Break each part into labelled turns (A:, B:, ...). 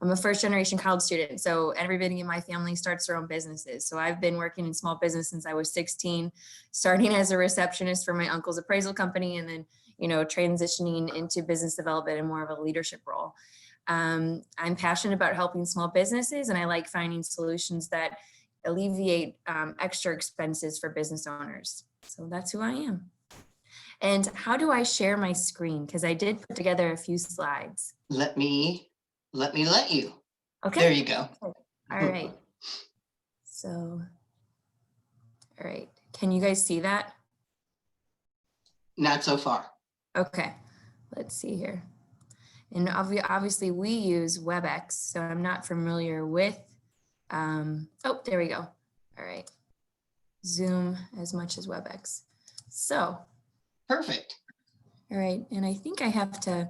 A: I'm a first generation college student. So everybody in my family starts their own businesses. So I've been working in small business since I was 16, starting as a receptionist for my uncle's appraisal company, and then, transitioning into business development and more of a leadership role. I'm passionate about helping small businesses, and I like finding solutions that alleviate extra expenses for business owners. So that's who I am. And how do I share my screen? Because I did put together a few slides.
B: Let me let you.
A: Okay.
B: There you go.
A: All right. So, all right. Can you guys see that?
B: Not so far.
A: Okay. Let's see here. And obviously we use WebEx, so I'm not familiar with, oh, there we go. All right. Zoom as much as WebEx. So.
B: Perfect.
A: All right. And I think I have to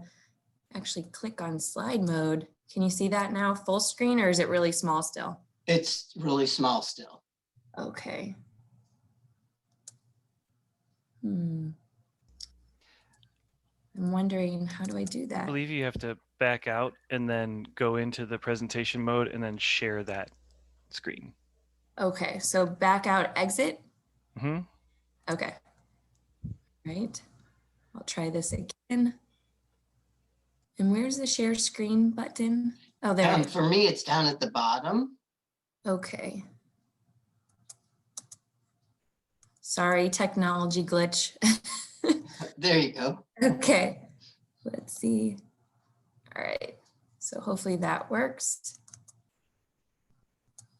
A: actually click on slide mode. Can you see that now full screen, or is it really small still?
B: It's really small still.
A: Okay. I'm wondering, how do I do that?
C: I believe you have to back out and then go into the presentation mode and then share that screen.
A: Okay, so back out, exit.
C: Mm-hmm.
A: Okay. Right. I'll try this again. And where's the share screen button? Oh, there it is.
B: For me, it's down at the bottom.
A: Okay. Sorry, technology glitch.
B: There you go.
A: Okay, let's see. All right, so hopefully that works.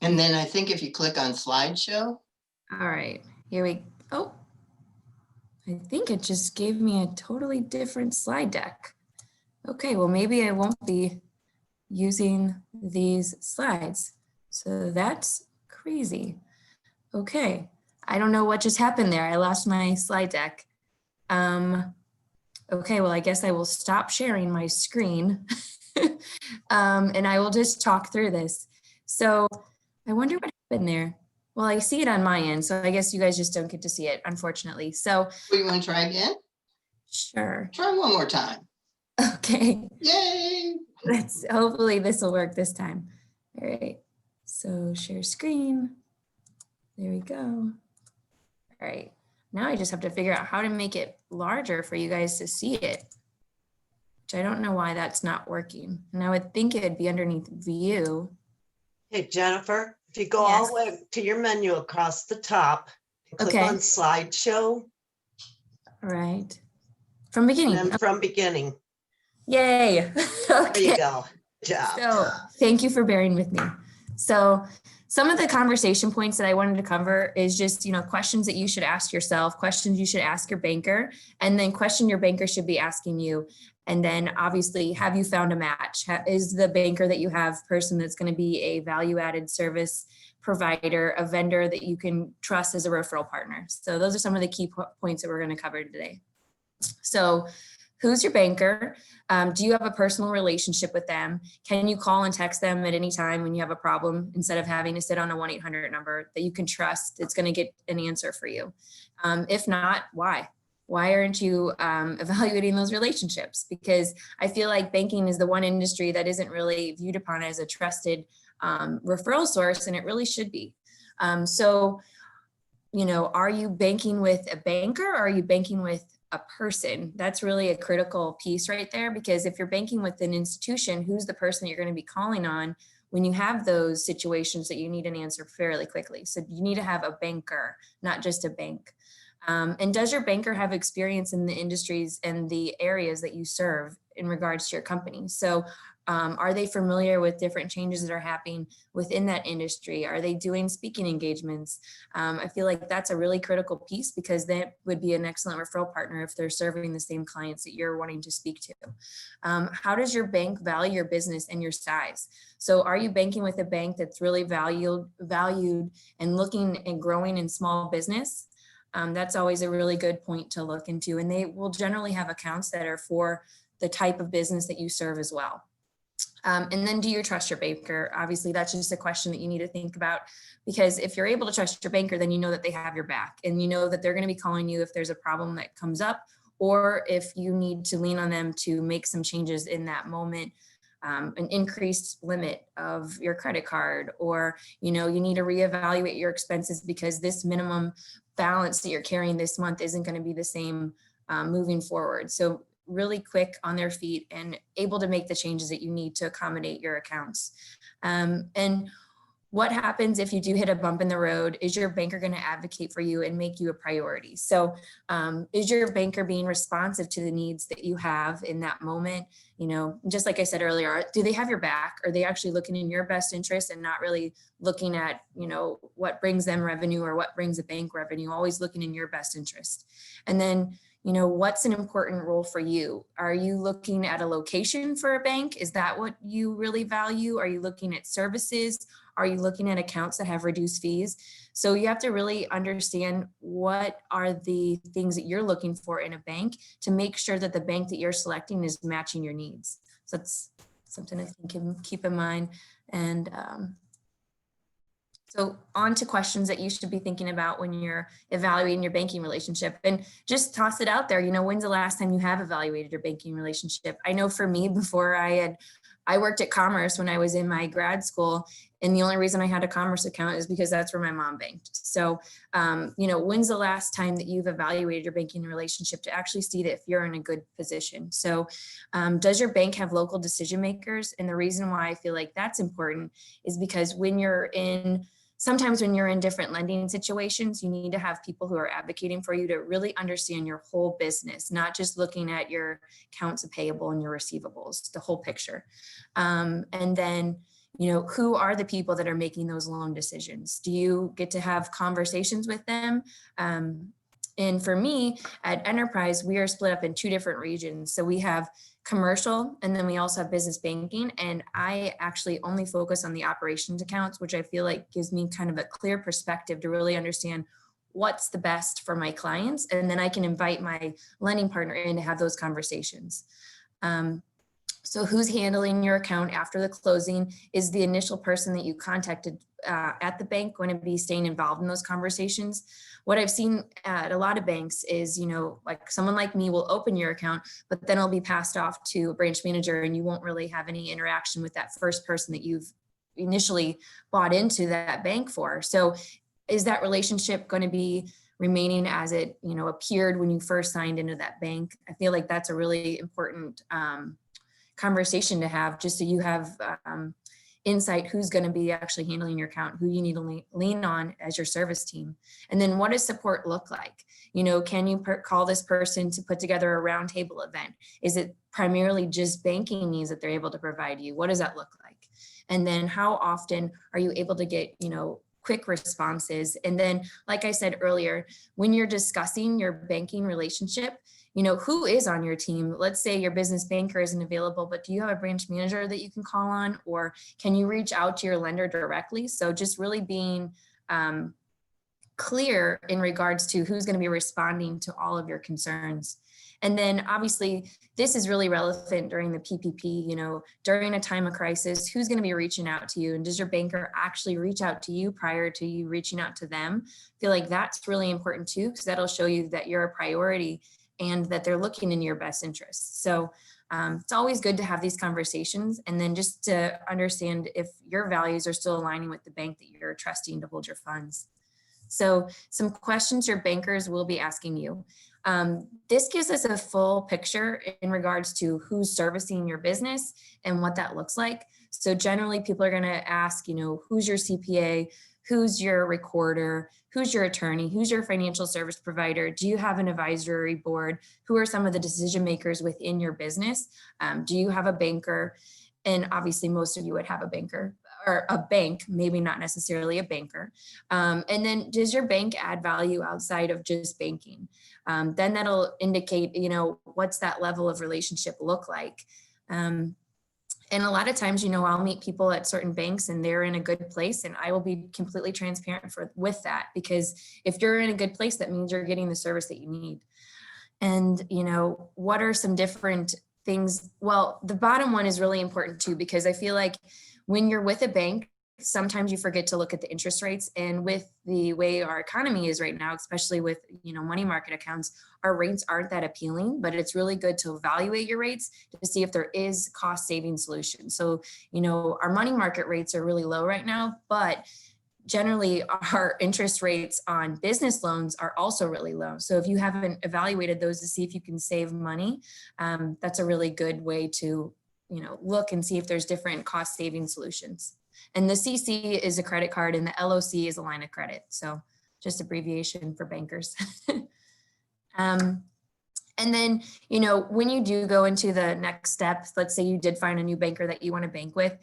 B: And then I think if you click on slideshow.
A: All right, here we go. Oh, I think it just gave me a totally different slide deck. Okay, well, maybe I won't be using these slides. So that's crazy. Okay, I don't know what just happened there. I lost my slide deck. Okay, well, I guess I will stop sharing my screen and I will just talk through this. So I wonder what happened there. Well, I see it on my end, so I guess you guys just don't get to see it, unfortunately. So
B: you want to try again?
A: Sure.
B: Try one more time.
A: Okay.
B: Yay!
A: Hopefully this will work this time. All right, so share screen. There we go. All right. Now I just have to figure out how to make it larger for you guys to see it, which I don't know why that's not working. And I would think it'd be underneath view.
D: Hey, Jennifer, if you go all the way to your menu across the top, and click on slideshow.
A: All right. From beginning.
D: And then from beginning.
A: Yay. Okay.
D: There you go. Good job.
A: So thank you for bearing with me. So some of the conversation points that I wanted to cover is just, questions that you should ask yourself, questions you should ask your banker, and then question your banker should be asking you. And then obviously, have you found a match? Is the banker that you have person that's going to be a value-added service provider, a vendor that you can trust as a referral partner? So those are some of the key points that we're going to cover today. So who's your banker? Do you have a personal relationship with them? Can you call and text them at any time when you have a problem instead of having to sit on a 1-800 number that you can trust it's going to get an answer for you? If not, why? Why aren't you evaluating those relationships? Because I feel like banking is the one industry that isn't really viewed upon as a trusted referral source, and it really should be. So, are you banking with a banker or are you banking with a person? That's really a critical piece right there, because if you're banking with an institution, who's the person you're going to be calling on when you have those situations that you need an answer fairly quickly? So you need to have a banker, not just a bank. And does your banker have experience in the industries and the areas that you serve in regards to your company? So are they familiar with different changes that are happening within that industry? Are they doing speaking engagements? I feel like that's a really critical piece, because that would be an excellent referral partner if they're serving the same clients that you're wanting to speak to. How does your bank value your business and your size? So are you banking with a bank that's really valued and looking and growing in small business? That's always a really good point to look into, and they will generally have accounts that are for the type of business that you serve as well. And then do you trust your banker? Obviously, that's just a question that you need to think about, because if you're able to trust your banker, then you know that they have your back, and you know that they're going to be calling you if there's a problem that comes up, or if you need to lean on them to make some changes in that moment an increased limit of your credit card, or, you need to reevaluate your expenses because this minimum balance that you're carrying this month isn't going to be the same moving forward. So really quick on their feet and able to make the changes that you need to accommodate your accounts. And what happens if you do hit a bump in the road? Is your banker going to advocate for you and make you a priority? So is your banker being responsive to the needs that you have in that moment? Just like I said earlier, do they have your back? Are they actually looking in your best interest and not really looking at, what brings them revenue or what brings a bank revenue, always looking in your best interest? And then, what's an important role for you? Are you looking at a location for a bank? Is that what you really value? Are you looking at services? Are you looking at accounts that have reduced fees? So you have to really understand what are the things that you're looking for in a bank to make sure that the bank that you're selecting is matching your needs. So that's something I think you can keep in mind. And so on to questions that you should be thinking about when you're evaluating your banking relationship, and just toss it out there. When's the last time you have evaluated your banking relationship? I know for me, before I worked at Commerce when I was in my grad school, and the only reason I had a Commerce account is because that's where my mom banked. So, when's the last time that you've evaluated your banking relationship to actually see that if you're in a good position? So, does your bank have local decision makers? And the reason why I feel like that's important is because sometimes when you're in different lending situations, you need to have people who are advocating for you to really understand your whole business, not just looking at your accounts payable and your receivables, the whole picture. And then, who are the people that are making those loan decisions? Do you get to have conversations with them? And for me at Enterprise, we are split up in two different regions. So we have commercial, and then we also have business banking. And I actually only focus on the operations accounts, which I feel like gives me kind of a clear perspective to really understand what's the best for my clients. And then I can invite my lending partner in to have those conversations. So who's handling your account after the closing? Is the initial person that you contacted at the bank going to be staying involved in those conversations? What I've seen at a lot of banks is, like someone like me will open your account, but then it'll be passed off to a branch manager and you won't really have any interaction with that first person that you've initially bought into that bank for. So is that relationship going to be remaining as it, appeared when you first signed into that bank? I feel like that's a really important conversation to have, just so you have insight who's going to be actually handling your account, who you need to lean on as your service team. And then what does support look like? Can you call this person to put together a roundtable event? Is it primarily just banking needs that they're able to provide you? What does that look like? And then how often are you able to get, quick responses? And then, like I said earlier, when you're discussing your banking relationship, who is on your team? Let's say your business banker isn't available, but do you have a branch manager that you can call on, or can you reach out to your lender directly? So just really being clear in regards to who's going to be responding to all of your concerns. And then obviously this is really relevant during the PPP, during a time of crisis, who's going to be reaching out to you, and does your banker actually reach out to you prior to you reaching out to them? I feel like that's really important too, because that'll show you that you're a priority and that they're looking in your best interests. So it's always good to have these conversations, and then just to understand if your values are still aligning with the bank that you're trusting to hold your funds. So some questions your bankers will be asking you. This gives us a full picture in regards to who's servicing your business and what that looks like. So generally people are going to ask, who's your CPA, who's your recorder, who's your attorney, who's your financial service provider? Do you have an advisory board? Who are some of the decision makers within your business? Do you have a banker? And obviously most of you would have a banker or a bank, maybe not necessarily a banker. And then does your bank add value outside of just banking? Then that'll indicate, what's that level of relationship look like? And a lot of times, I'll meet people at certain banks and they're in a good place, and I will be completely transparent with that, because if you're in a good place, that means you're getting the service that you need. And, what are some different things? Well, the bottom one is really important too, because I feel like when you're with a bank, sometimes you forget to look at the interest rates, and with the way our economy is right now, especially with, money market accounts, our rates aren't that appealing, but it's really good to evaluate your rates to see if there is cost saving solutions. So, our money market rates are really low right now, but generally our interest rates on business loans are also really low. So if you haven't evaluated those to see if you can save money, that's a really good way to, look and see if there's different cost saving solutions. And the CC is a credit card and the LOC is a line of credit. So just abbreviation for bankers. And then, when you do go into the next steps, let's say you did find a new banker that you want to bank with,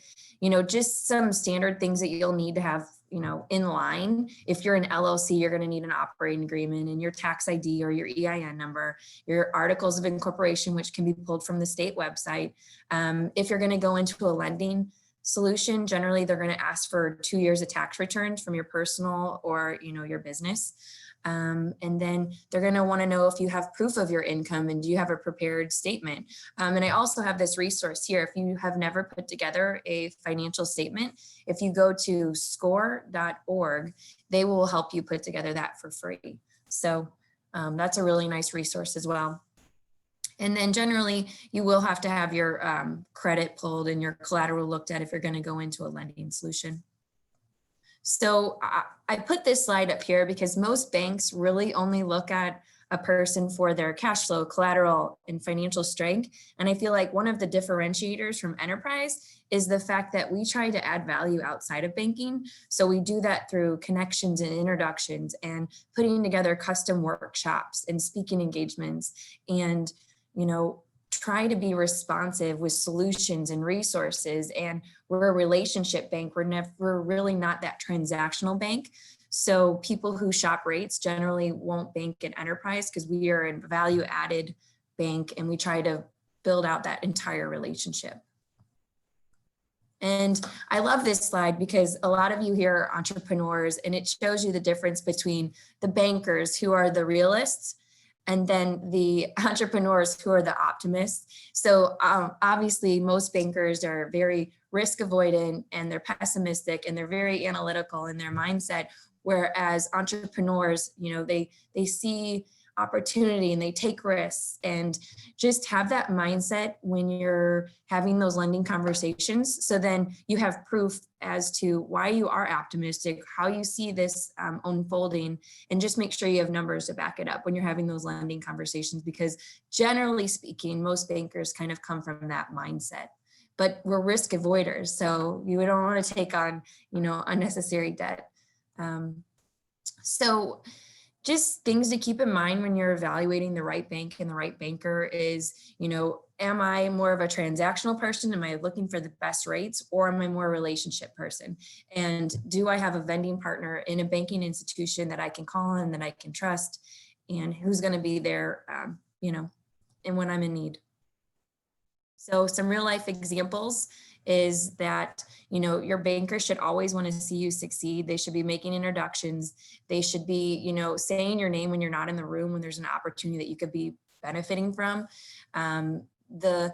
A: just some standard things that you'll need to have, in line. If you're an LLC, you're going to need an operating agreement and your tax ID or your EIN number, your articles of incorporation, which can be pulled from the state website. If you're going to go into a lending solution, generally they're going to ask for 2 years of tax returns from your personal or, your business. And then they're going to want to know if you have proof of your income and do you have a prepared statement. And I also have this resource here. If you have never put together a financial statement, if you go to score.org, they will help you put together that for free. So that's a really nice resource as well. And then generally you will have to have your credit pulled and your collateral looked at if you're going to go into a lending solution. So I put this slide up here because most banks really only look at a person for their cash flow, collateral, and financial strength. And I feel like one of the differentiators from Enterprise is the fact that we try to add value outside of banking. So we do that through connections and introductions and putting together custom workshops and speaking engagements and, try to be responsive with solutions and resources. And we're a relationship bank. We're really not that transactional bank. So people who shop rates generally won't bank in Enterprise because we are a value added bank and we try to build out that entire relationship. And I love this slide because a lot of you here are entrepreneurs and it shows you the difference between the bankers who are the realists and then the entrepreneurs who are the optimists. So obviously most bankers are very risk avoidant and they're pessimistic and they're very analytical in their mindset. Whereas entrepreneurs, they see opportunity and they take risks and just have that mindset when you're having those lending conversations. So then you have proof as to why you are optimistic, how you see this unfolding, and just make sure you have numbers to back it up when you're having those lending conversations, because generally speaking, most bankers kind of come from that mindset. But we're risk avoiders, so you don't want to take on, unnecessary debt. So just things to keep in mind when you're evaluating the right bank and the right banker is, am I more of a transactional person? Am I looking for the best rates, or am I more a relationship person? And do I have a vending partner in a banking institution that I can call on, that I can trust, and who's going to be there, and when I'm in need? So some real life examples is that, your banker should always want to see you succeed. They should be making introductions. They should be, saying your name when you're not in the room, when there's an opportunity that you could be benefiting from. The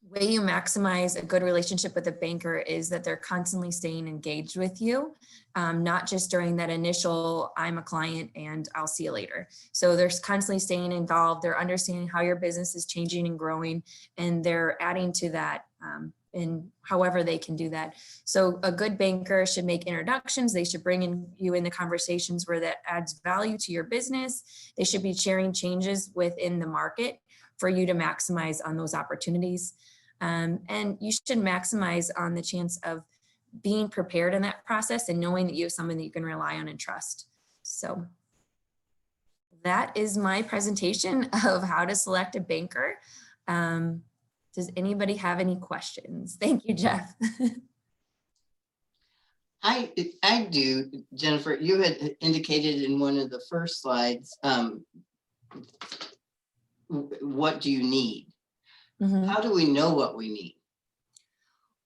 A: way you maximize a good relationship with a banker is that they're constantly staying engaged with you, not just during that initial, I'm a client and I'll see you later. So they're constantly staying involved. They're understanding how your business is changing and growing, and they're adding to that in however they can do that. So a good banker should make introductions. They should bring you in the conversations where that adds value to your business. They should be sharing changes within the market for you to maximize on those opportunities. And you should maximize on the chance of being prepared in that process and knowing that you have someone that you can rely on and trust. So that is my presentation of how to select a banker. Does anybody have any questions? Thank you, Jeff.
B: I do, Jennifer. You had indicated in one of the first slides, what do you need?
A: Mm-hmm.
B: How do we know what we need?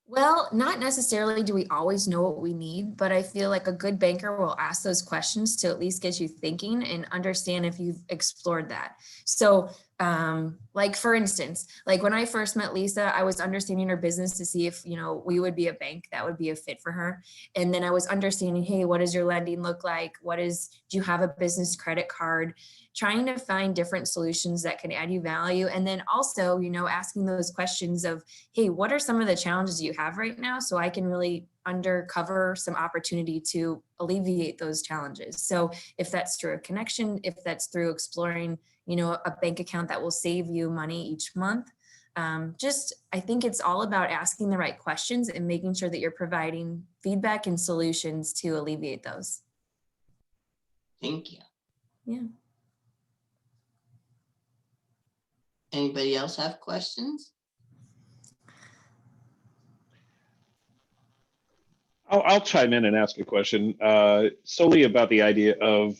A: Well, not necessarily do we always know what we need, but I feel like a good banker will ask those questions to at least get you thinking and understand if you've explored that. So Like for instance, like when I first met Lisa, I was understanding her business to see if, we would be a bank that would be a fit for her. And then I was understanding, hey, what does your lending look like? Do you have a business credit card? Trying to find different solutions that can add you value. And then also, asking those questions of, hey, what are some of the challenges you have right now? So I can really undercover some opportunity to alleviate those challenges. So if that's through a connection, if that's through exploring, a bank account that will save you money each month. I think it's all about asking the right questions and making sure that you're providing feedback and solutions to alleviate those.
B: Thank you.
A: Yeah.
B: Anybody else have questions?
E: I'll chime in and ask a question solely about the idea of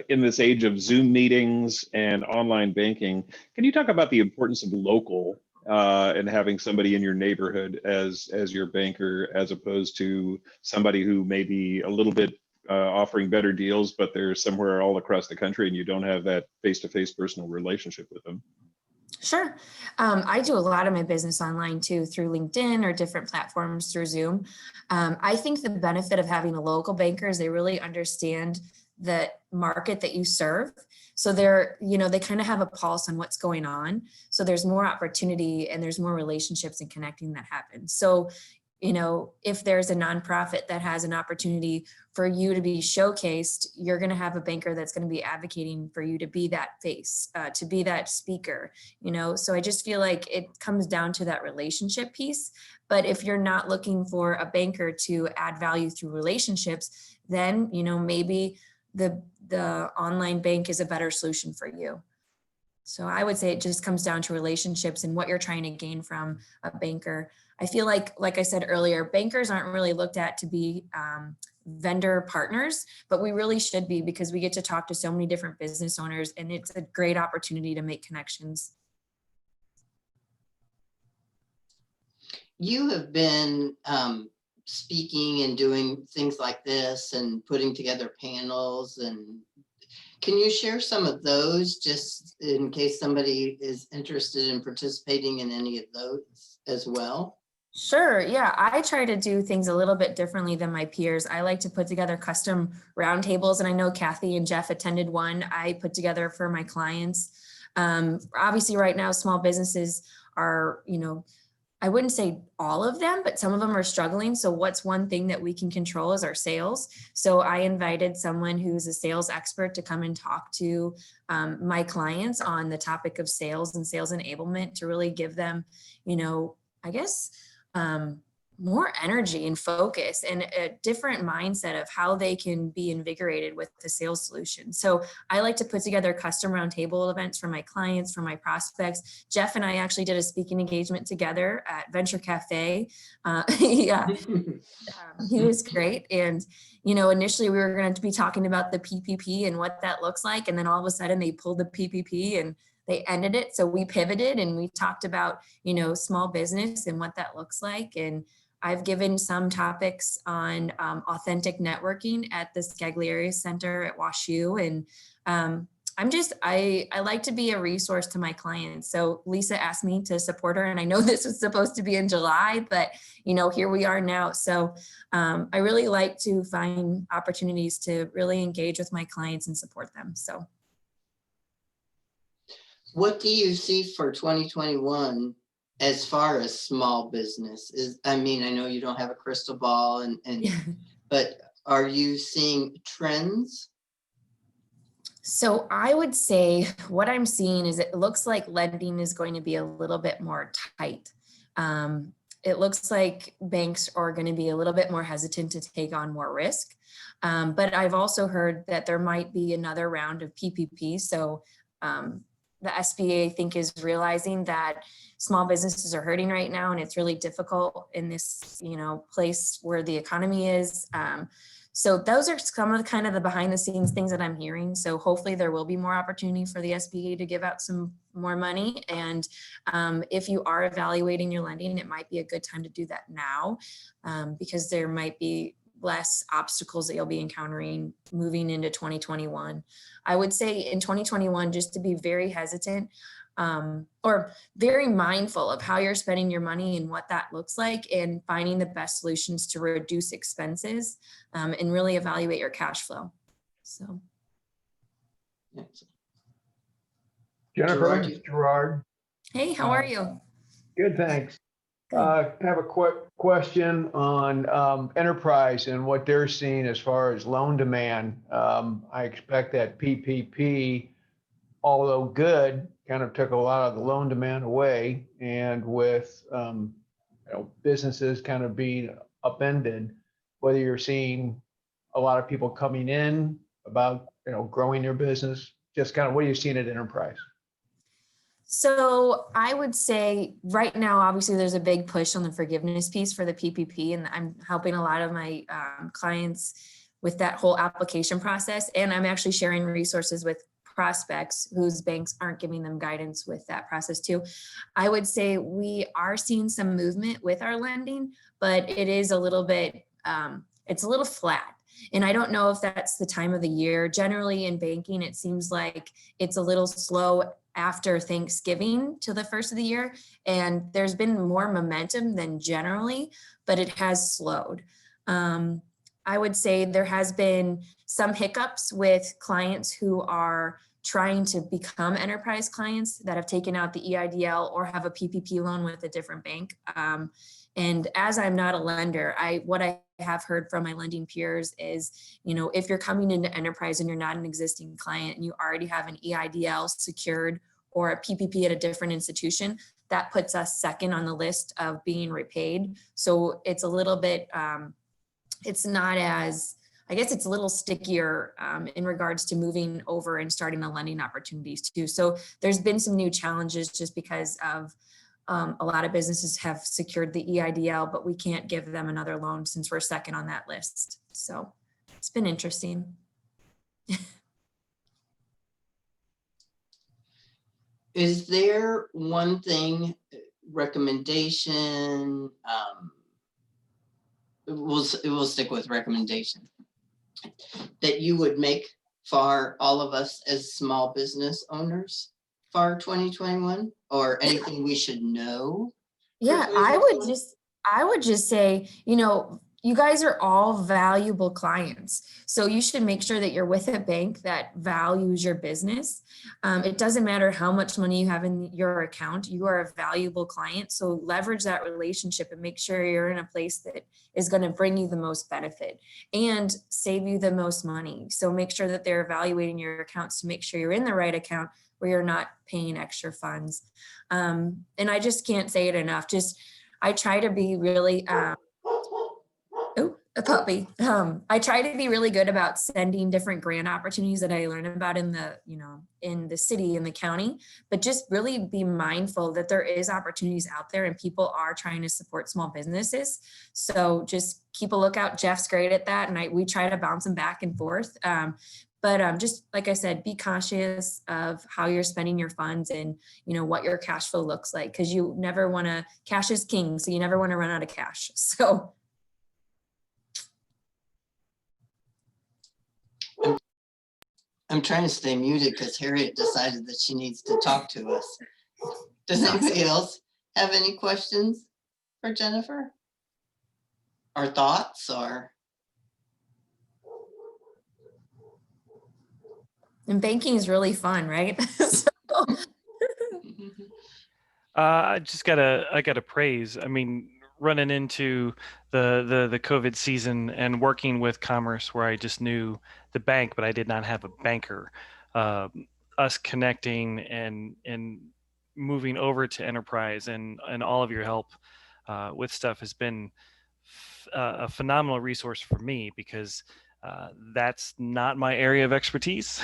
E: in this age of Zoom meetings and online banking, can you talk about the importance of local and having somebody in your neighborhood as your banker, as opposed to somebody who may be a little bit offering better deals, but they're somewhere all across the country and you don't have that face-to-face personal relationship with them?
A: Sure. I do a lot of my business online too, through LinkedIn or different platforms through Zoom. I think the benefit of having a local banker is they really understand the market that you serve. So they kind of have a pulse on what's going on. So there's more opportunity and there's more relationships and connecting that happens. So, if there's a nonprofit that has an opportunity for you to be showcased, you're going to have a banker that's going to be advocating for you to be that face, to be that speaker, So I just feel like it comes down to that relationship piece. But if you're not looking for a banker to add value through relationships, then, maybe the online bank is a better solution for you. So I would say it just comes down to relationships and what you're trying to gain from a banker. I feel like I said earlier, bankers aren't really looked at to be vendor partners, but we really should be, because we get to talk to so many different business owners and it's a great opportunity to make connections.
B: You have been speaking and doing things like this and putting together panels, and can you share some of those just in case somebody is interested in participating in any of those as well?
A: Sure. Yeah. I try to do things a little bit differently than my peers. I like to put together custom roundtables, and I know Kathy and Jeff attended one I put together for my clients. Obviously right now, small businesses are, I wouldn't say all of them, but some of them are struggling. So what's one thing that we can control is our sales. So I invited someone who's a sales expert to come and talk to my clients on the topic of sales and sales enablement to really give them, I guess, more energy and focus and a different mindset of how they can be invigorated with the sales solution. So I like to put together custom roundtable events for my clients, for my prospects. Jeff and I actually did a speaking engagement together at Venture Cafe. Yeah, he was great. And, initially we were going to be talking about the PPP and what that looks like. And then all of a sudden they pulled the PPP and they ended it. So we pivoted and we talked about, small business and what that looks like. And I've given some topics on authentic networking at the Scaglieri Center at WashU. And I like to be a resource to my clients. So Lisa asked me to support her, and I know this was supposed to be in July, but here we are now. So I really like to find opportunities to really engage with my clients and support them. So.
B: What do you see for 2021 as far as small business? I know you don't have a crystal ball but are you seeing trends?
A: So I would say what I'm seeing is it looks like lending is going to be a little bit more tight. It looks like banks are going to be a little bit more hesitant to take on more risk. But I've also heard that there might be another round of PPP. So the SBA, I think, is realizing that small businesses are hurting right now, and it's really difficult in this, place where the economy is. So those are some of the kind of the behind the scenes things that I'm hearing. So hopefully there will be more opportunity for the SBA to give out some more money. And if you are evaluating your lending, it might be a good time to do that now because there might be less obstacles that you'll be encountering moving into 2021. I would say in 2021, just to be very hesitant, or very mindful of how you're spending your money and what that looks like, and finding the best solutions to reduce expenses, and really evaluate your cash flow. So.
F: Jennifer,
B: Gerard,
F: it's Gerard.
A: Hey, how are you?
F: Good, thanks.
A: Good.
F: I have a quick question on enterprise and what they're seeing as far as loan demand. I expect that PPP, although good, kind of took a lot of the loan demand away, and with businesses kind of being upended, whether you're seeing a lot of people coming in about growing their business, just kind of what are you seeing at enterprise?
A: So I would say right now, obviously, there's a big push on the forgiveness piece for the PPP, and I'm helping a lot of my clients with that whole application process. And I'm actually sharing resources with prospects whose banks aren't giving them guidance with that process too. I would say we are seeing some movement with our lending, but it is a little bit, it's a little flat. And I don't know if that's the time of the year. Generally in banking, it seems like it's a little slow after Thanksgiving to the first of the year. And there's been more momentum than generally, but it has slowed. I would say there has been some hiccups with clients who are trying to become enterprise clients that have taken out the EIDL or have a PPP loan with a different bank. And as I'm not a lender, what I have heard from my lending peers is, if you're coming into enterprise and you're not an existing client and you already have an EIDL secured or a PPP at a different institution, that puts us second on the list of being repaid. So it's a little bit, it's not as, I guess it's a little stickier in regards to moving over and starting the lending opportunities too. So there's been some new challenges just because of a lot of businesses have secured the EIDL, but we can't give them another loan since we're second on that list. So it's been interesting.
B: is there one thing, recommendation, we'll stick with recommendation, that you would make for all of us as small business owners for 2021, or anything we should know?
A: Yeah, I would just say, you guys are all valuable clients. So you should make sure that you're with a bank that values your business. It doesn't matter how much money you have in your account, you are a valuable client. So leverage that relationship and make sure you're in a place that is going to bring you the most benefit and save you the most money. So make sure that they're evaluating your accounts to make sure you're in the right account where you're not paying extra funds. And I just can't say it enough. I try to be really, a puppy. I try to be really good about sending different grant opportunities that I learn about in the city and the county, but just really be mindful that there is opportunities out there and people are trying to support small businesses. So just keep a lookout. Jeff's great at that. And we try to bounce them back and forth. But just like I said, be cautious of how you're spending your funds and, what your cash flow looks like, because you never want to, cash is king. So you never want to run out of cash. So.
B: I'm trying to stay muted because Harriet decided that she needs to talk to us. Does anybody else have any questions for Jennifer? Or thoughts or?
A: And banking is really fun, right?
C: I gotta praise. I mean, running into the COVID season and working with Commerce, where I just knew the bank, but I did not have a banker. Us connecting and moving over to enterprise and all of your help with stuff has been a phenomenal resource for me, because that's not my area of expertise.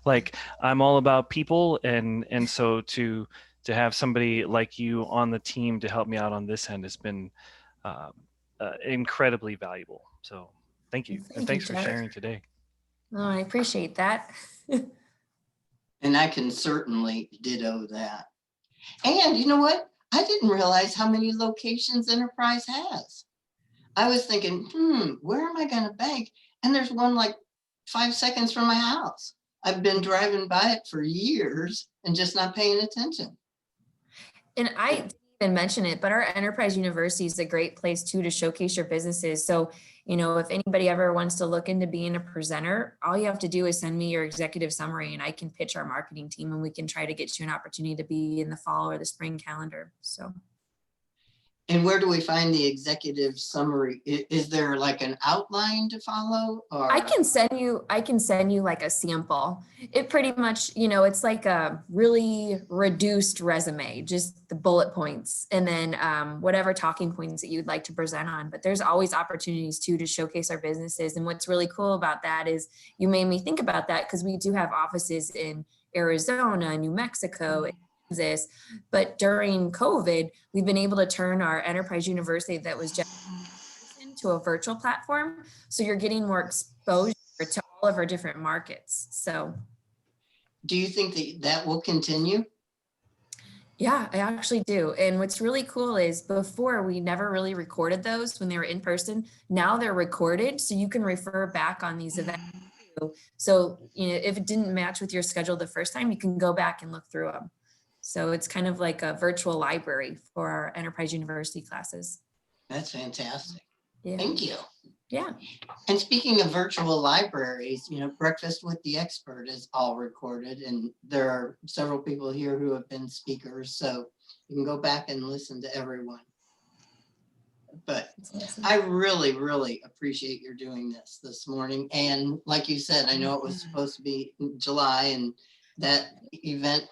C: Like, I'm all about people, and so to have somebody like you on the team to help me out on this end has been incredibly valuable. So thank you. And thanks for sharing today.
A: Oh, I appreciate that.
B: And I can certainly ditto that. And you know what? I didn't realize how many locations Enterprise has. I was thinking, where am I going to bank? And there's one like 5 seconds from my house. I've been driving by it for years and just not paying attention.
A: And I didn't even mention it, but our Enterprise University is a great place too to showcase your businesses. So, if anybody ever wants to look into being a presenter, all you have to do is send me your executive summary and I can pitch our marketing team and we can try to get you an opportunity to be in the fall or the spring calendar. So.
B: And where do we find the executive summary? Is there like an outline to follow, or?
A: I can send you like a sample. It pretty much, it's like a really reduced resume, just the bullet points, and then whatever talking points that you'd like to present on. But there's always opportunities too to showcase our businesses. And what's really cool about that is you made me think about that because we do have offices in Arizona, New Mexico, Kansas. But during COVID, we've been able to turn our Enterprise University that was just into a virtual platform. So you're getting more exposure to all of our different markets. So.
B: Do you think that will continue?
A: Yeah, I actually do. And what's really cool is before we never really recorded those when they were in person. Now they're recorded. So you can refer back on these events. So, if it didn't match with your schedule the first time, you can go back and look through them. So it's kind of like a virtual library for our Enterprise University classes.
B: That's fantastic.
A: Yeah.
B: Thank you.
A: Yeah.
B: And speaking of virtual libraries, Breakfast with the Expert is all recorded, and there are several people here who have been speakers, so you can go back and listen to everyone. But I really, really appreciate your doing this morning. And like you said, I know it was supposed to be in July, and that event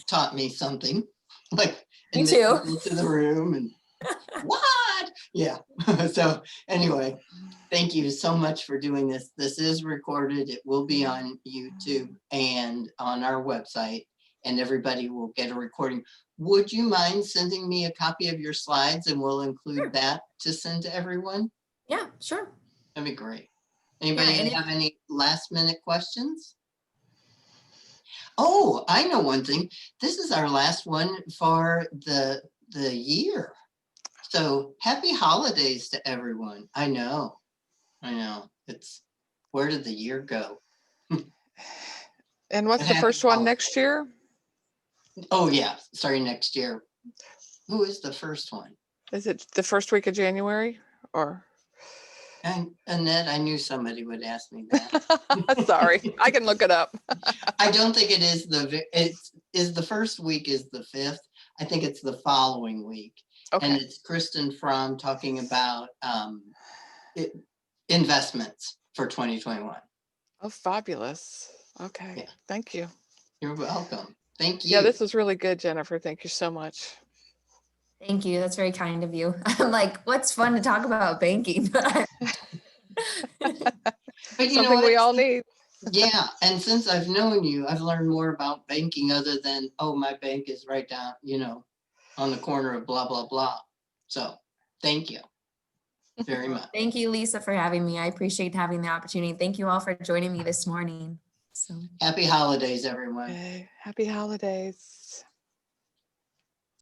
B: taught me something. Like,
A: Me too.
B: Into the room and what? Yeah. So anyway, thank you so much for doing this. This is recorded. It will be on YouTube and on our website, and everybody will get a recording. Would you mind sending me a copy of your slides, and we'll include that to send to everyone?
A: Yeah, sure.
B: That'd be great. Anybody have any last minute questions? Oh, I know one thing. This is our last one for the year. So happy holidays to everyone. I know. It's, where did the year go?
G: And what's the first one next year?
B: Oh yeah, sorry, next year. Who is the first one?
G: Is it the first week of January or?
B: And Annette, I knew somebody would ask me that.
G: Sorry, I can look it up.
B: I don't think it is the first week is the 5th. I think it's the following week.
G: Okay.
B: And it's Kristen Fromm talking about investments for 2021.
G: Oh, fabulous. Okay.
B: Yeah.
G: Thank you.
B: You're welcome. Thank you.
G: Yeah, this was really good, Jennifer. Thank you so much.
A: Thank you. That's very kind of you. I'm like, what's fun to talk about banking?
B: But
G: Something we all need.
B: Yeah. And since I've known you, I've learned more about banking other than, oh, my bank is right down, on the corner of blah, blah, blah. So thank you very much.
A: Thank you, Lisa, for having me. I appreciate having the opportunity. Thank you all for joining me this morning. So
B: Happy holidays, everyone.
G: Okay. Happy holidays.